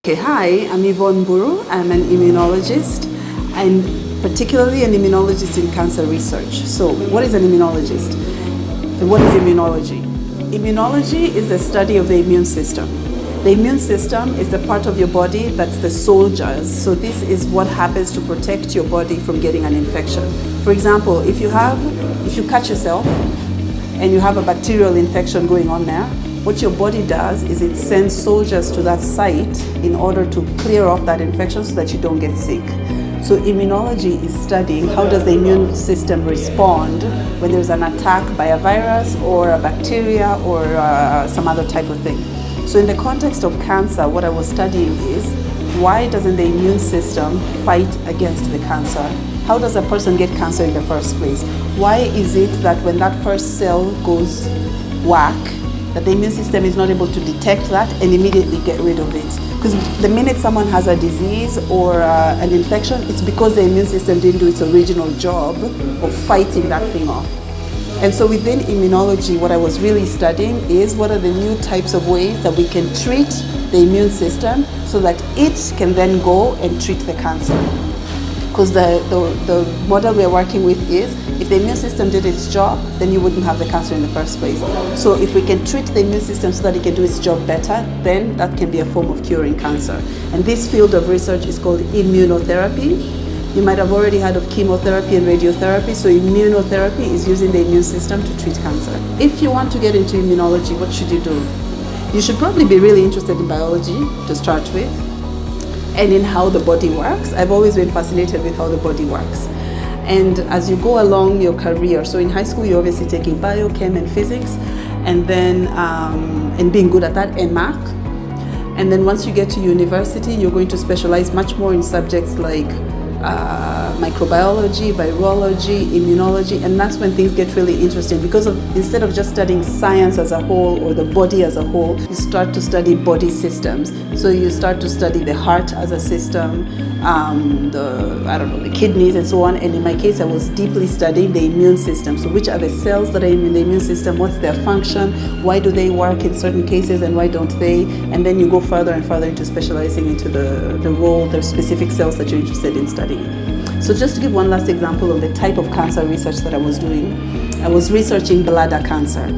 Okay, hi, I'm Yvonne Buru. I'm an immunologist and particularly an immunologist in cancer research. So what is an immunologist? And what is immunology? Immunology is the study of the immune system. The immune system is the part of your body that's the soldiers. So this is what happens to protect your body from getting an infection. For example, if you cut yourself and you have a bacterial infection going on there, what your body does is it sends soldiers to that site in order to clear off that infection so that you don't get sick. So immunology is studying how does the immune system respond when there's an attack by a virus or a bacteria or some other type of thing. So in the context of cancer, what I was studying is why doesn't the immune system fight against the cancer? How does a person get cancer in the first place? Why is it that when that first cell goes whack, that the immune system is not able to detect that and immediately get rid of it? Because the minute someone has a disease or an infection, it's because the immune system didn't do its original job of fighting that thing off. And so within immunology, what I was really studying is what are the new types of ways that we can treat the immune system so that it can then go and treat the cancer. Because the model we're working with is, if the immune system did its job, then you wouldn't have the cancer in the first place. So if we can treat the immune system so that it can do its job better, then that can be a form of curing cancer. And this field of research is called immunotherapy. You might have already heard of chemotherapy and radiotherapy. So immunotherapy is using the immune system to treat cancer. If you want to get into immunology, what should you do? You should probably be really interested in biology to start with, and in how the body works. I've always been fascinated with how the body works. And as you go along your career, so in high school you're obviously taking biochem and physics, and then and being good at that, and math. And then once you get to university, you're going to specialize much more in subjects like microbiology, virology, immunology, and that's when things get really interesting because instead of just studying science as a whole or the body as a whole, you start to study body systems. So you start to study the heart as a system, the kidneys and so on. And in my case, I was deeply studying the immune system. So which are the cells that are in the immune system? What's their function? Why do they work in certain cases and why don't they? And then you go further and further into specializing into the role, the specific cells that you're interested in studying. So just to give one last example of the type of cancer research that I was doing, I was researching bladder cancer.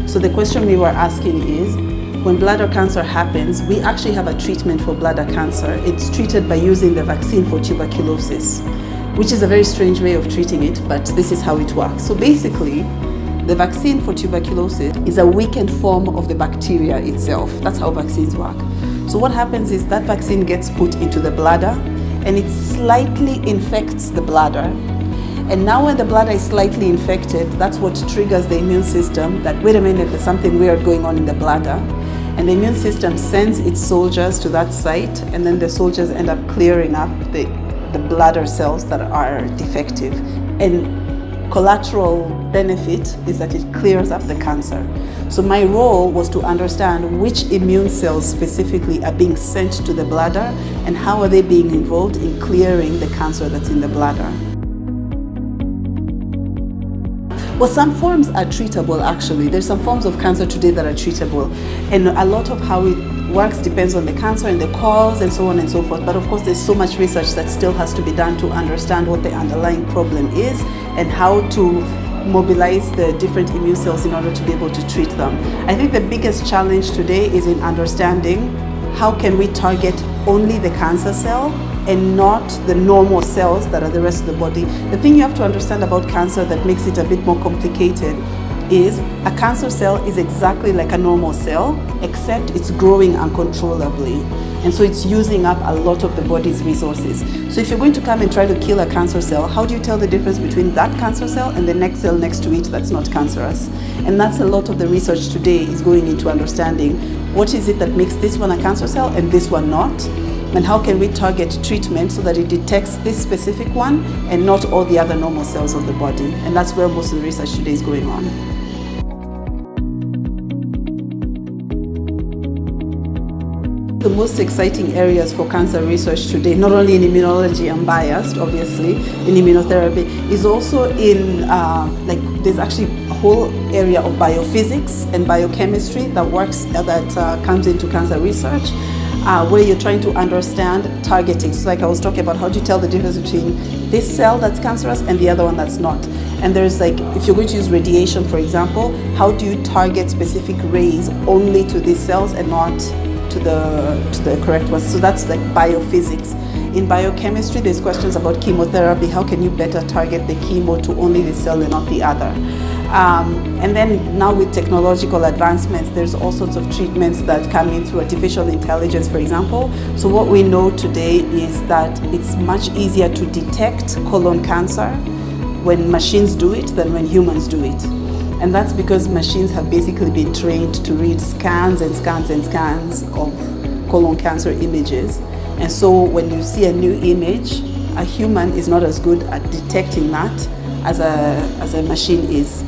So the question we were asking is, when bladder cancer happens, we actually have a treatment for bladder cancer. It's treated by using the vaccine for tuberculosis, which is a very strange way of treating it, but this is how it works. So basically, the vaccine for tuberculosis is a weakened form of the bacteria itself. That's how vaccines work. So what happens is that vaccine gets put into the bladder, and it slightly infects the bladder. And now when the bladder is slightly infected, that's what triggers the immune system that, wait a minute, there's something weird going on in the bladder. And the immune system sends its soldiers to that site, and then the soldiers end up clearing up the bladder cells that are defective. And collateral benefit is that it clears up the cancer. So my role was to understand which immune cells specifically are being sent to the bladder and how are they being involved in clearing the cancer that's in the bladder. Well, some forms are treatable actually. There's some forms of cancer today that are treatable, and a lot of how it works depends on the cancer and the cause and so on and so forth. But of course, there's so much research that still has to be done to understand what the underlying problem is and how to mobilize the different immune cells in order to be able to treat them. I think the biggest challenge today is in understanding how can we target only the cancer cell and not the normal cells that are the rest of the body. The thing you have to understand about cancer that makes it a bit more complicated is a cancer cell is exactly like a normal cell, except it's growing uncontrollably. And so it's using up a lot of the body's resources. So if you're going to come and try to kill a cancer cell, how do you tell the difference between that cancer cell and the next cell next to it that's not cancerous? And that's a lot of the research today is going into understanding what is it that makes this one a cancer cell and this one not? And how can we target treatment so that it detects this specific one and not all the other normal cells of the body? And that's where most of the research today is going on. The most exciting areas for cancer research today, not only in immunology, I'm biased obviously, in immunotherapy, is also in there's actually a whole area of biophysics and biochemistry that comes into cancer research. where you're trying to understand targeting. So like I was talking about, how do you tell the difference between this cell that's cancerous and the other one that's not? And there's like, if you're going to use radiation, for example, how do you target specific rays only to these cells and not to the correct ones? So that's like biophysics. In biochemistry, there's questions about chemotherapy. How can you better target the chemo to only the cell and not the other? And then now with technological advancements, there's all sorts of treatments that come in through artificial intelligence, for example. So what we know today is that it's much easier to detect colon cancer when machines do it than when humans do it. And that's because machines have basically been trained to read scans and scans and scans of colon cancer images. And so when you see a new image, a human is not as good at detecting that as a machine is.